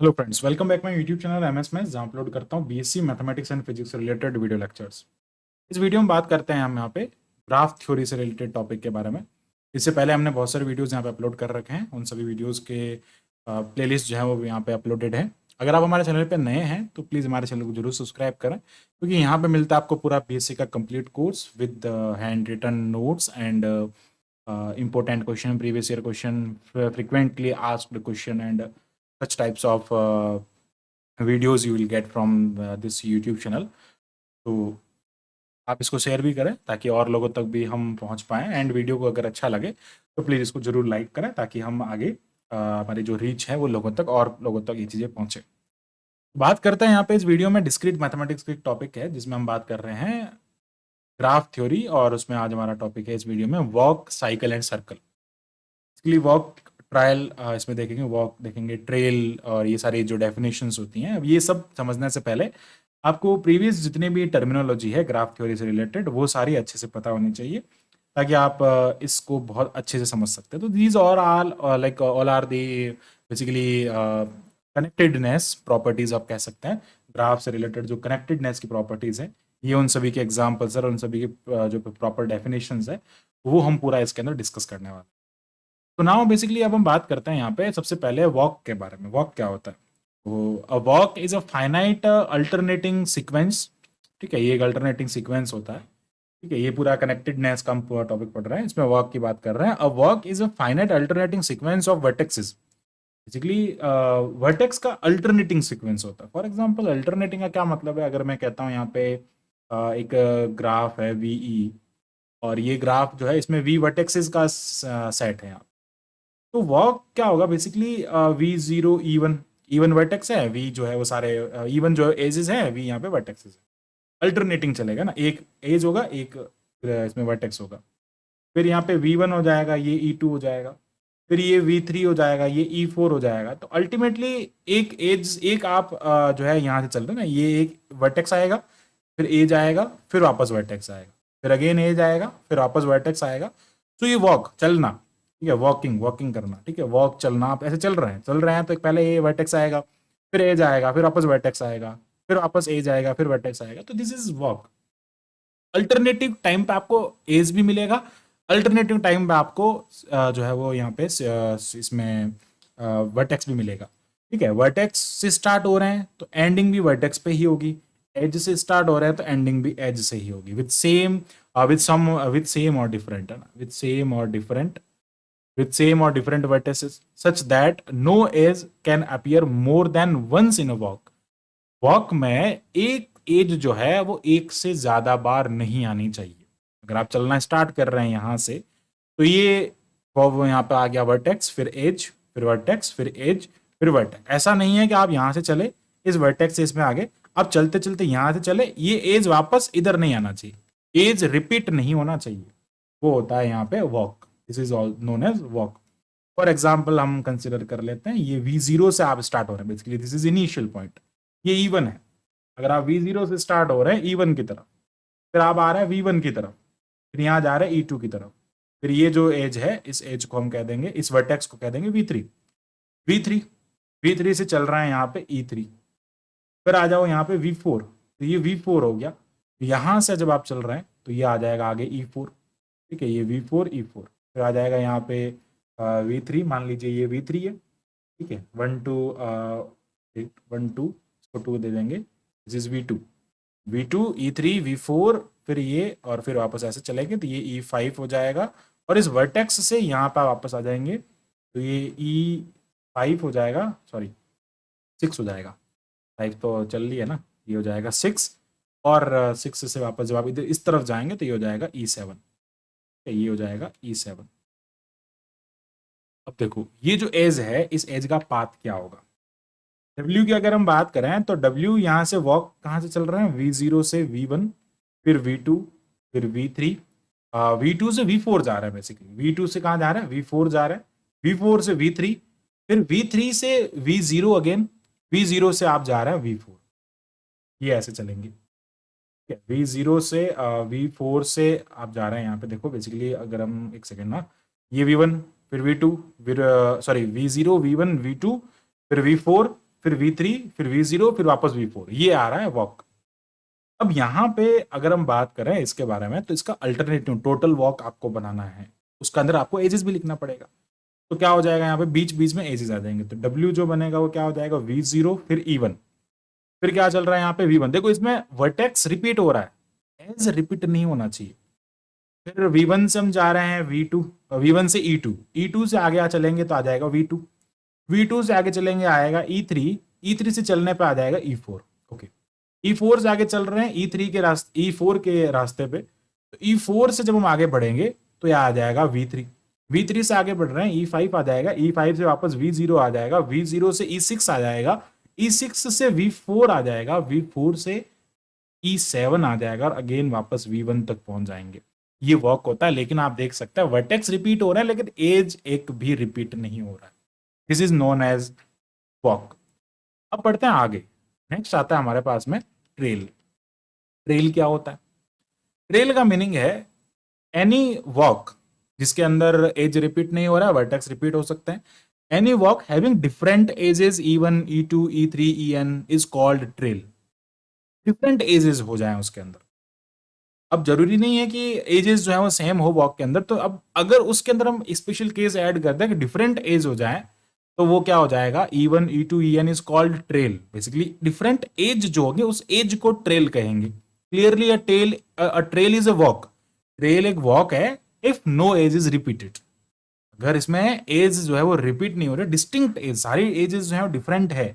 Hello friends, welcome back my YouTube channel MS maths, जहां upload करता हूं BSc mathematics and physics से related video lectures. इस video में बात करते हैं हम यहाँ पे ग्राफ थ्योरी से रिलेटेड टॉपिक के बारे में। इससे पहले हमने बहुत सारे वीडियोस यहाँ पे अपलोड कर रखे हैं, उन सभी वीडियोस के प्लेलिस्ट जो है वो यहाँ पे अपलोडेड है। अगर आप हमारे चैनल पे नए हैं तो प्लीज़ हमारे चैनल को जरूर सब्सक्राइब करें, क्योंकि यहाँ पे मिलता है आपको पूरा बीएससी का complete course with handwritten notes and important question, previous year question, frequently asked question, and such types of videos you will get from this YouTube channel. तो आप इसको शेयर भी करें ताकि और लोगों तक भी हम पहुंच पाएँ, एंड वीडियो को अगर अच्छा लगे तो प्लीज़ इसको ज़रूर लाइक करें ताकि हम आगे हमारी जो रीच है वो लोगों तक और लोगों तक ये चीज़ें पहुँचे। बात करते हैं यहाँ पे इस वीडियो में डिस्क्रीट मैथमेटिक्स का एक टॉपिक है जिसमें हम बात कर रहे हैं ग्राफ थ्योरी, और उसमें आज हमारा टॉपिक है इस वीडियो में वॉक, साइकिल एंड सर्कल। इसके लिए वॉक, ट्रायल इसमें देखेंगे, वॉक देखेंगे, ट्रेल, और ये सारी जो डेफिनेशंस होती हैं। अब ये सब समझने से पहले आपको प्रीवियस जितने भी टर्मिनोलॉजी है ग्राफ थ्योरी से रिलेटेड वो सारी अच्छे से पता होनी चाहिए, ताकि आप इसको बहुत अच्छे से समझ सकते हैं। तो these are all like all are the basically connectedness properties आप कह सकते हैं। ग्राफ से रिलेटेड जो कनेक्टेडनेस की प्रॉपर्टीज है, ये उन सभी के एग्जाम्पल्स है और उन सभी के जो प्रॉपर डेफिनेशंस है वो हम पूरा इसके अंदर डिस्कस करने वाले हैं। तो नाउ बेसिकली अब हम बात करते हैं यहाँ पे सबसे पहले वॉक के बारे में। वॉक क्या होता है? तो अ walk is a finite alternating sequence. ठीक है, ये एक अल्टरनेटिंग सीक्वेंस होता है। ठीक है, ये पूरा कनेक्टेडनेस का हम पूरा टॉपिक पढ़ रहे हैं, इसमें वॉक की बात कर रहे हैं। A walk is a finite alternating sequence of vertexes. Basically vertex का अल्टरनेटिंग सीक्वेंस होता है। फॉर एग्जांपल, अल्टरनेटिंग का क्या मतलब है? अगर मैं कहता हूँ यहाँ पे एक ग्राफ है वीई, और ये ग्राफ जो है इसमें वी वर्टेक्सेस का सेट है यहाँ। तो वॉक क्या होगा? Basically we zero even, even vertex है, वी जो है वो सारे इवन जो एजेस है, वी यहाँ पे वर्टेक्सेस है। अल्टरनेटिंग चलेगा ना, एक एज होगा, एक इसमें वर्टेक्स होगा। फिर यहाँ पे वी वन हो जाएगा, ये ई टू हो जाएगा, फिर ये वी थ्री हो जाएगा, ये ई फोर हो जाएगा। तो अल्टीमेटली एक एज, एक आप जो है यहाँ से चल रहे हैं ना, ये एक वर्टेक्स आएगा, फिर एज आएगा, फिर वापस वर्टेक्स आएगा, फिर अगेन एज आएगा, फिर वापस वर्टेक्स आएगा। तो ये वॉक, चलना, ठीक है, वॉकिंग, वॉकिंग करना, ठीक है, वॉक, चलना। आप ऐसे चल रहे हैं तो पहले ये वर्टेक्स आएगा, फिर एज आएगा, फिर वापस वर्टेक्स आएगा, फिर वापस एज आएगा, फिर वर्टेक्स आएगा। तो this is walk. Alternative time पे आपको एज भी मिलेगा, अल्टरनेटिव टाइम पे आपको जो है वो यहाँ पे इसमें वर्टेक्स भी मिलेगा। ठीक है, वर्टेक्स से स्टार्ट हो रहे हैं तो एंडिंग भी वर्टेक्स पे ही होगी, एज से स्टार्ट हो रहे हैं तो एंडिंग भी एज से ही होगी, with same with some with same or different, है ना, with same or different, with same or different vertices such that no edge can appear more than once in a walk. Walk में एक as जो है वो एक से ज्यादा बार नहीं आनी चाहिए। अगर आप चलना स्टार्ट कर रहे हैं यहां से, तो ये वो यहाँ पे आ गया वर्टेक्स, फिर एज, फिर वर्टेक्स, फिर एज, फिर वर्टेक्स। ऐसा नहीं है कि आप यहां से चले इस वर्टेक्स से इसमें आगे, आप चलते चलते यहां से चले, ये एज वापस इधर नहीं आना चाहिए, एज रिपीट नहीं होना चाहिए। वो होता है यहाँ पे walk. This is all known as walk. For example हम कंसिडर कर लेते हैं, ये वी जीरो से आप स्टार्ट हो रहे हैं, basically this is initial point, ये इवन है। अगर आप वी जीरो से स्टार्ट हो रहे हैं ई1 की तरफ, फिर आप आ रहे हैं वी1 की तरफ, फिर यहाँ जा रहे हैं ई2 की तरफ, फिर ये जो एज है, इस एज को हम कह देंगे, इस वर्टेक्स को कह देंगे वी3। वी3, वी3 से चल रहा है यहाँ पे ई3, फिर आ जाओ यहाँ पे वी4, तो ये वी4 हो गया। यहाँ से जब आप चल रहे हैं तो ये आ जाएगा आगे ई4। ठीक है, ये वी4 ई4, फिर आ जाएगा यहाँ पे वी3, मान लीजिए ये वी3 है। ठीक है, 1 2 1 2, इसको 2 दे देंगे, दिस इज वी2, वी2 ई3 वी4, फिर ये, और फिर वापस ऐसे चलेंगे तो ये ई5 हो जाएगा, और इस वर्टेक्स से यहाँ पर वापस आ जाएंगे तो ये ई5 हो जाएगा, सॉरी 6 हो जाएगा, 5 तो चल रही है ना, ये हो जाएगा 6, और 6 से वापस जब आप इधर इस तरफ जाएंगे तो ये हो जाएगा ई7, ये हो जाएगा ई7। अब देखो ये जो एज है, इस एज का पाथ क्या होगा? W की अगर हम बात करें तो W यहाँ से वॉक कहाँ से चल रहे हैं? V0 से V1, फिर V2, फिर V3, V2 से V4 जा रहा है। बेसिकली V2 से कहाँ जा रहा है? V4 जा रहा है, V4 से V3, फिर V3 से V0 अगेन, V0 से आप जा रहे हैं V4। ये ऐसे चलेंगे। ठीक है, V0 से V4 से आप जा रहे हैं यहाँ पे, देखो बेसिकली अगर हम एक सेकेंड ना, ये V1, फिर V2, फिर सॉरी V0 V1 V2, फिर V4, फिर V3, फिर V0, फिर वापस V4, ये आ रहा है वॉक। अब यहाँ पे अगर हम बात करें इसके बारे में, तो इसका अल्टरनेटिव टोटल वॉक आपको बनाना है, उसके अंदर आपको एजेस भी लिखना पड़ेगा। तो क्या हो जाएगा, यहाँ पे बीच बीच में एजेस आ जाएंगे, तो W जो बनेगा वो क्या हो जाएगा, V0 फिर E1, फिर क्या चल रहा है यहाँ पे V1। देखो इसमें वर्टेक्स रिपीट हो रहा है, एज रिपीट नहीं होना चाहिए। फिर V1 से हम जा रहे हैं V2, V1 से E2, E2 से आगे चलेंगे तो आ जाएगा V2, V2 से आगे चलेंगे आएगा E3, E3 से चलने पे आ जाएगा E4। ओके, E4 से आगे चल रहे हैं E3 के रास्ते, E4 के रास्ते पे, तो E4 से जब हम आगे बढ़ेंगे तो यह आ जाएगा V3, V3 से आगे बढ़ रहे हैं E5 आ जाएगा, E5 से वापस V0 आ जाएगा, V0 से E6 आ जाएगा, E6 से V4 आ जाएगा, V4 से E7 आ जाएगा, और अगेन वापस V1 तक पहुंच जाएंगे। ये वॉक होता है, लेकिन आप देख सकते हैं वर्टेक्स रिपीट हो रहा है लेकिन एज एक भी रिपीट नहीं हो रहा है। This is known as walk. अब पढ़ते हैं आगे। नेक्स्ट आता है हमारे पास में ट्रेल। ट्रेल क्या होता है? ट्रेल का मीनिंग है एनी वॉक जिसके अंदर एज रिपीट नहीं हो रहा है, वर्टेक्स रिपीट हो सकते हैं। Any walk having different ages E1, E2, E3, En is called trail. Different ages हो जाए उसके अंदर। अब जरूरी नहीं है कि एजेस जो है वो सेम हो वॉक के अंदर, तो अब अगर उसके अंदर हम स्पेशल केस ऐड कर दें कि डिफरेंट एज हो जाए, तो वो क्या हो जाएगा, E1, E2, En is called trail. Basically different edge जो होगी उस एज को ट्रेल कहेंगे। Clearly a trail is a walk. Trail एक वॉक है if no edge is repeated. अगर इसमें एज जो है वो रिपीट नहीं हो रही, डिस्टिंक्ट एज, सारी एजेस जो है वो डिफरेंट है,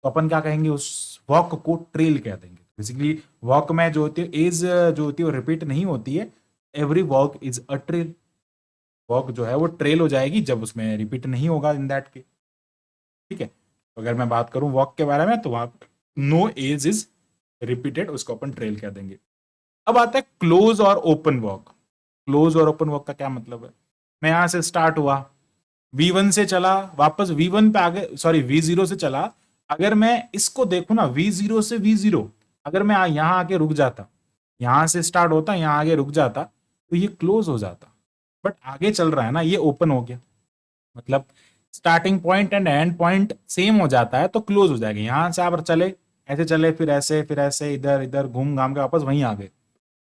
तो अपन क्या कहेंगे, उस वॉक को ट्रेल कह देंगे। बेसिकली वॉक में जो होती है एज जो होती है वो रिपीट नहीं होती है। Every walk is a trail. Walk जो है वो ट्रेल हो जाएगी जब उसमें रिपीट नहीं होगा इन दैट के। ठीक है, तो अगर मैं बात करूं वॉक के बारे में, तो वहां नो एज इज रिपीटेड, उसको अपन ट्रेल कह देंगे। अब आता है क्लोज और ओपन वॉक। क्लोज और ओपन वॉक का क्या मतलब है? मैं यहां से स्टार्ट हुआ, V1 से चला, वापस V1 पे आगे, सॉरी V0 से चला। अगर मैं इसको देखूं ना, V0 से V0, अगर मैं यहां आके रुक जाता, यहां से स्टार्ट होता, यहां आगे रुक जाता, तो ये क्लोज हो जाता। बट आगे चल रहा है ना, ये ओपन हो गया। मतलब starting point and and point same हो जाता है तो क्लोज हो जाएगा। यहां से आप चले, ऐसे चले, फिर ऐसे इधर इधर घूम घाम के वापस वहीं आ गए,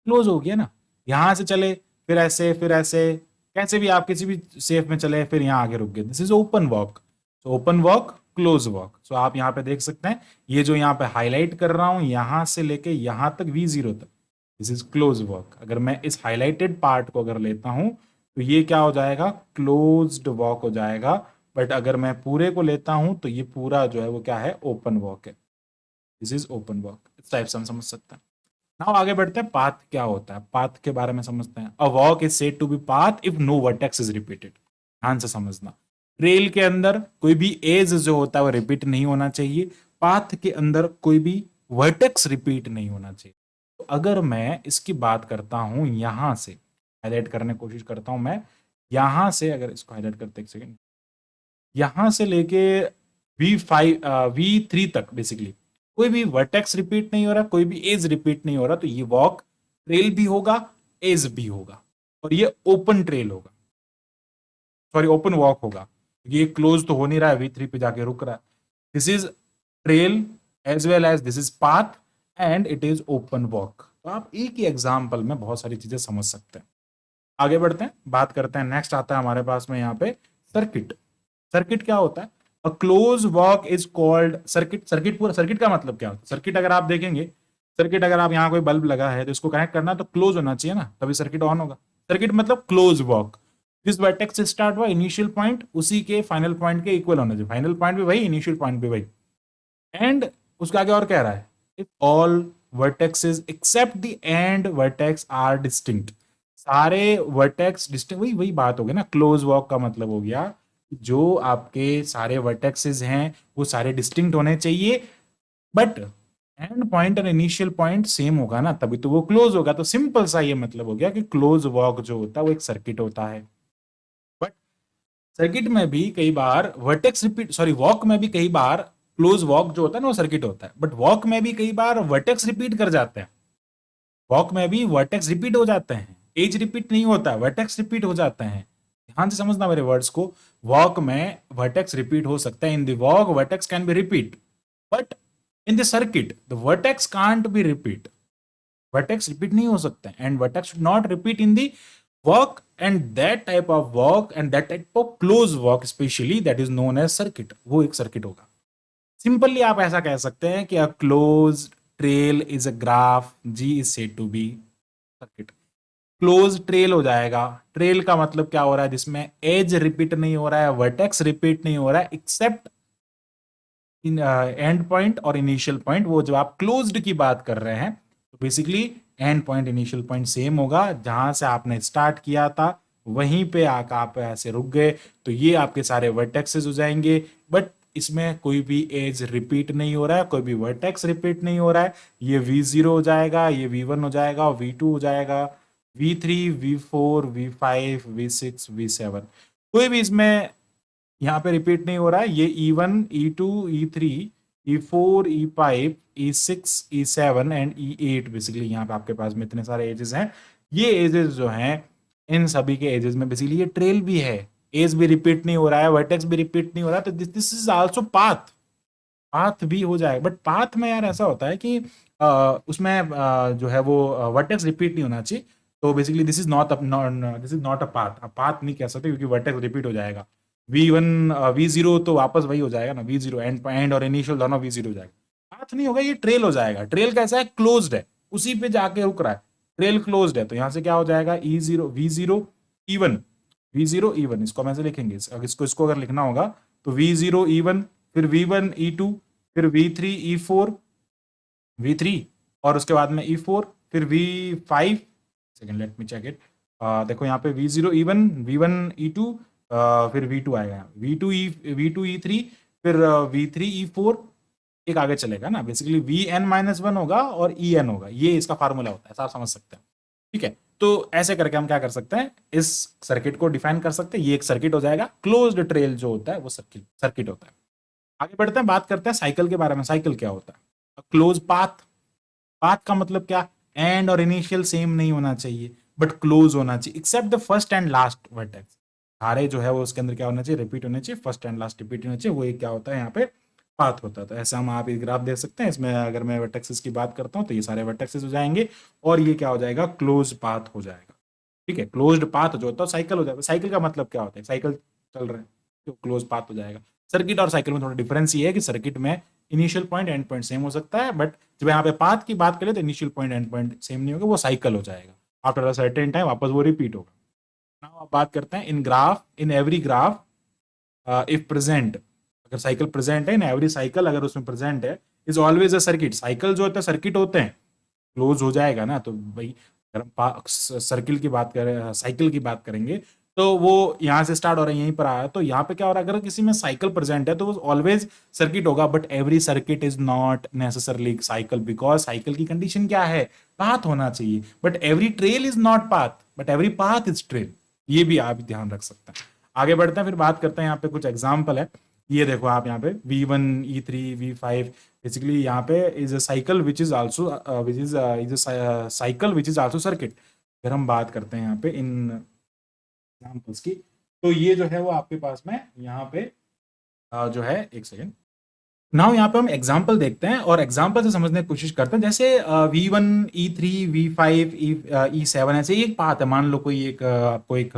क्लोज हो गया ना। यहां से चले, फिर ऐसे कैसे भी आप किसी भी सेफ में चले, फिर यहाँ आगे रुक गए, दिस इज ओपन वॉक। तो ओपन वॉक, क्लोज वॉक। सो आप यहाँ पे देख सकते हैं, ये जो यहाँ पे हाईलाइट कर रहा हूं, यहां से लेके यहां तक V0 तक, दिस इज क्लोज वॉक। अगर मैं इस हाईलाइटेड पार्ट को अगर लेता हूं, तो ये क्या हो जाएगा, क्लोज्ड वॉक हो जाएगा। बट अगर मैं पूरे को लेता हूं, तो ये पूरा जो है वो क्या है, ओपन वॉक है। This is open walk. इस टाइप से हम समझ सकते हैं। नाउ आगे बढ़ते हैं, पाथ क्या होता है, पाथ के बारे में समझते हैं। A walk is said to be path if no vertex is repeated. ध्यान से समझना, ट्रेल के अंदर कोई भी एज जो होता है वो रिपीट नहीं होना चाहिए। पाथ के अंदर कोई भी वर्टेक्स रिपीट नहीं होना चाहिए। तो अगर मैं इसकी बात करता हूं, यहां से हाईलाइट करने की कोशिश करता हूं मैं, यहां से अगर इसको हाईलाइट करते, एक सेकेंड, यहां से लेके V5 V3 तक बेसिकली कोई भी वर्टेक्स रिपीट नहीं हो रहा, कोई भी एज रिपीट नहीं हो रहा, तो ये वॉक ट्रेल भी होगा, एज भी होगा, और ये ओपन ट्रेल होगा, सॉरी ओपन वॉक होगा। ये क्लोज तो हो नहीं रहा है, V3 पे जाके रुक रहा है। This is trail as well as this is path and it is open walk. तो आप एक ही एग्जाम्पल में बहुत सारी चीजें समझ सकते हैं। आगे बढ़ते हैं, बात करते हैं। नेक्स्ट आता है हमारे पास में यहाँ पे सर्किट। सर्किट क्या होता है? A close walk is called circuit. Circuit पूरा, सर्किट का मतलब क्या होता है? सर्किट अगर आप देखेंगे, सर्किट अगर आप यहाँ कोई बल्ब लगा है तो इसको कनेक्ट करना है तो क्लोज होना चाहिए ना, तभी सर्किट ऑन होगा। सर्किट मतलब क्लोज वॉक। जिस वर्टेक्स से स्टार्ट हुआ इनिशियल पॉइंट, उसी के फाइनल पॉइंट के इक्वल होना चाहिए। फाइनल पॉइंट भी वही, इनिशियल पॉइंट भी वही। एंड उसके आगे और कह रहा है, if all vertexes except the end vertex are distinct. सारे वर्टेक्स डिस्टिंक्ट, वही वही बात हो गई ना, क्लोज वॉक का मतलब हो गया जो आपके सारे वर्टेक्सेस हैं वो सारे डिस्टिंक्ट होने चाहिए, बट एंड पॉइंट और इनिशियल पॉइंट सेम होगा ना, तभी तो वो क्लोज होगा। तो सिंपल सा ये मतलब हो गया कि क्लोज वॉक जो होता है वो एक सर्किट होता है। बट सर्किट में भी कई बार वर्टेक्स रिपीट, सॉरी वॉक में भी कई बार क्लोज वॉक जो होता है ना वो सर्किट होता है, बट वॉक में भी कई बार वर्टेक्स रिपीट कर जाते हैं। वॉक में भी वर्टेक्स रिपीट हो जाते हैं, एज रिपीट नहीं होता, वर्टेक्स रिपीट हो जाते हैं। ध्यान से समझना मेरे वर्ड्स को। वॉक में वर्टेक्स रिपीट हो सकता है, in the walk vertex can be repeat. But in the circuit the vertex can't be repeat, vertex repeat नहीं हो सकते, and vertex should not repeat in the work, and that type of work and that type of close work specially that is known as circuit, वो एक circuit होगा। Simply आप ऐसा कह सकते हैं कि a close trail is a graph, G is said to be circuit. Close trail हो जाएगा, ट्रेल का मतलब क्या हो रहा है, जिसमें एज रिपीट नहीं हो रहा है, वर्टेक्स रिपीट नहीं हो रहा है, एक्सेप्ट इन एंड पॉइंट और इनिशियल पॉइंट। वो जब आप क्लोज्ड की बात कर रहे हैं तो basically and point initial point same होगा, जहां से आपने स्टार्ट किया था वहीं पे आकर आप ऐसे रुक गए, तो ये आपके सारे वर्टेक्सेस हो जाएंगे। बट इसमें कोई भी एज रिपीट नहीं हो रहा है, कोई भी वर्टेक्स रिपीट नहीं हो रहा है। ये V0 हो जाएगा, ये V1 हो जाएगा, V2 हो जाएगा, V3, V4, V5, V6, V7, कोई भी इसमें यहाँ पे रिपीट नहीं हो रहा है। ये E1, E2, E3, E4, E5, E6, E7 and E8 basically यहाँ पे आपके पास में इतने सारे एजेस हैं। ये एजेस जो हैं इन सभी के एजेस में बेसिकली ये ट्रेल भी है, एज भी रिपीट नहीं हो रहा है, वर्टेक्स भी रिपीट नहीं हो रहा है, तो this is also path, path भी हो जाएगा। बट पाथ में यार ऐसा होता है कि उसमें जो है वो वर्टेक्स रिपीट नहीं होना चाहिए, तो basically this is not a path, path नहीं कह सकते क्योंकि वर्टेक्स रिपीट हो जाएगा। V1 V0 तो वापस वही हो जाएगा ना, V0 एंड और इनिशियल दोनों V0 हो जाएगा। पाथ नहीं होगा, ये ट्रेल हो जाएगा। ट्रेल कैसा है, क्लोज्ड है, उसी पे जाके रुक रहा है, ट्रेल क्लोज्ड है, तो यहाँ से क्या हो जाएगा, E0 V0 E1, V0 E1, इसको हम ऐसे लिखेंगे। इसको अगर लिखना होगा तो V0 E1, फिर V1 E2, फिर V3 E4, V3 और उसके बाद में E4, फिर V5, second let me check it, देखो यहाँ पे V0 E1, V1 E2, फिर V2 आएगा, V2 E3, फिर V3 E4, एक आगे चलेगा ना, बेसिकली Vn-1 होगा और En होगा, ये इसका फार्मूला होता है, आप समझ सकते हैं। ठीक है, तो ऐसे करके हम क्या कर सकते हैं, इस सर्किट को डिफाइन कर सकते हैं। ये एक सर्किट हो जाएगा, क्लोज्ड ट्रेल जो होता है वो सर्किट होता है। आगे बढ़ते हैं, बात करते हैं साइकिल के बारे में। साइकिल क्या होता है, क्लोज पाथ। पाथ का मतलब क्या, एंड और इनिशियल सेम नहीं होना चाहिए बट क्लोज होना चाहिए, except the first and last vertex. सारे जो है वो उसके अंदर क्या होना चाहिए, रिपीट होने चाहिए, फर्स्ट एंड लास्ट रिपीट होना चाहिए, वो एक क्या होता है यहाँ पे, पाथ होता है। तो ऐसा हम आप एक ग्राफ देख सकते हैं, इसमें अगर मैं वर्टेक्सेस की बात करता हूँ तो ये सारे वर्टेक्सेस हो जाएंगे और ये क्या हो जाएगा, क्लोज पाथ हो जाएगा। ठीक है, क्लोज्ड पाथ जो होता है साइकिल हो जाएगा। साइकिल का मतलब क्या होता है, साइकिल चल रहा है तो क्लोज पाथ हो जाएगा। सर्किट और साइकिल में थोड़ा डिफरेंस ये है कि सर्किट में initial point and point same हो सकता है, बट जब यहाँ पे पाथ की बात करें तो initial point and point same नहीं होगा, वो साइकिल हो जाएगा। आफ्टर अ सर्टेन टाइम वापस वो रिपीट होगा। नाउ आप बात करते हैं in graph, in every graph if present, अगर साइकिल प्रेजेंट है, इन एवरी साइकिल अगर उसमें प्रेजेंट है, is always a circuit. Cycle जो होता है सर्किट होते हैं, क्लोज हो जाएगा ना, तो भाई अगर हम सर्किल की बात करें, साइकिल की बात करेंगे, तो वो यहाँ से स्टार्ट हो रहा है, यहीं पर आया, तो यहाँ पे क्या हो रहा है, अगर किसी में साइकिल प्रेजेंट है तो वो ऑलवेज सर्किट होगा। But every circuit is not necessarily cycle, because cycle की कंडीशन क्या है, पाथ होना चाहिए। But every trail is not path, but every path is trail, ये भी आप ध्यान रख सकते हैं। आगे बढ़ते हैं, फिर बात करते हैं, यहाँ पे कुछ एग्जाम्पल है। ये देखो आप यहाँ पे V1 E3 V5, बेसिकली यहाँ पे is a cycle which is also is a cycle which is also circuit. अगर हम बात करते हैं यहाँ पे इन एग्जाम्पल्स की, तो ये जो है वो आपके पास में यहाँ पे जो है, एक सेकेंड, नाउ यहाँ पे हम एग्जाम्पल देखते हैं और एग्जाम्पल से समझने की कोशिश करते हैं। जैसे V1 E3 V5 E7 ऐसे एक पाथ है, मान लो कोई एक आपको एक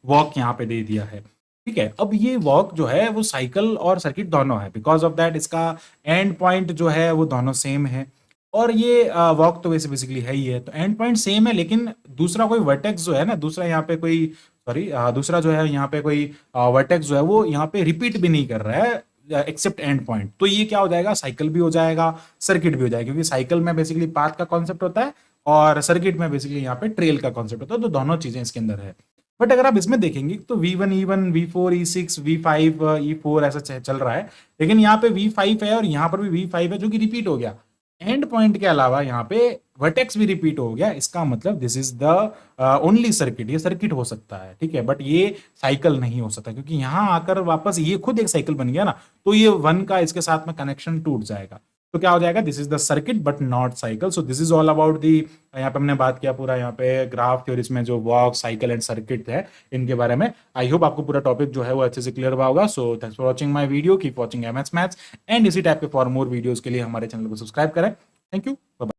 वॉक यहाँ पे दे दिया है। ठीक है, अब ये वॉक जो है वो साइकिल और सर्किट दोनों है, बिकॉज ऑफ दैट इसका एंड पॉइंट जो है वो दोनों सेम है। और ये वॉक तो वैसे बेसिकली है ही है, तो एंड पॉइंट सेम है, लेकिन दूसरा कोई वर्टेक्स जो है ना, दूसरा यहाँ पे कोई, सॉरी, दूसरा जो है यहाँ पे कोई वर्टेक्स जो है वो यहाँ पे रिपीट भी नहीं कर रहा है एक्सेप्ट एंड पॉइंट। तो ये क्या हो जाएगा, साइकिल भी हो जाएगा, सर्किट भी हो जाएगा, क्योंकि साइकिल में बेसिकली पाथ का कॉन्सेप्ट होता है और सर्किट में बेसिकली यहाँ पे ट्रेल का कॉन्सेप्ट होता है, तो दोनों चीजें इसके अंदर है। बट अगर आप इसमें देखेंगे तो V1 E1 V4 E6 V5 E4 ऐसा चल रहा है, लेकिन यहाँ पे V5 है और यहाँ पर भी V5 है जो कि रिपीट हो गया। एंड पॉइंट के अलावा यहाँ पे वर्टेक्स भी रिपीट हो गया, इसका मतलब this is the only circuit, ये सर्किट हो सकता है। ठीक है, बट ये साइकिल नहीं हो सकता, क्योंकि यहाँ आकर वापस ये खुद एक साइकिल बन गया ना, तो ये वन का इसके साथ में कनेक्शन टूट जाएगा। तो क्या हो जाएगा, this is the circuit but not cycle. So this is all about the, यहाँ पे हमने बात किया पूरा यहाँ पे ग्राफ थ्योरीज में जो वॉक, साइकिल एंड सर्किट है इनके बारे में। आई होप आपको पूरा टॉपिक जो है वो अच्छे से क्लियर हुआ होगा। So thanks for watching my video, keep watching MS maths and इसी टाइप के फॉर मोर वीडियोस के लिए हमारे चैनल को सब्सक्राइब करें। Thank you, bye.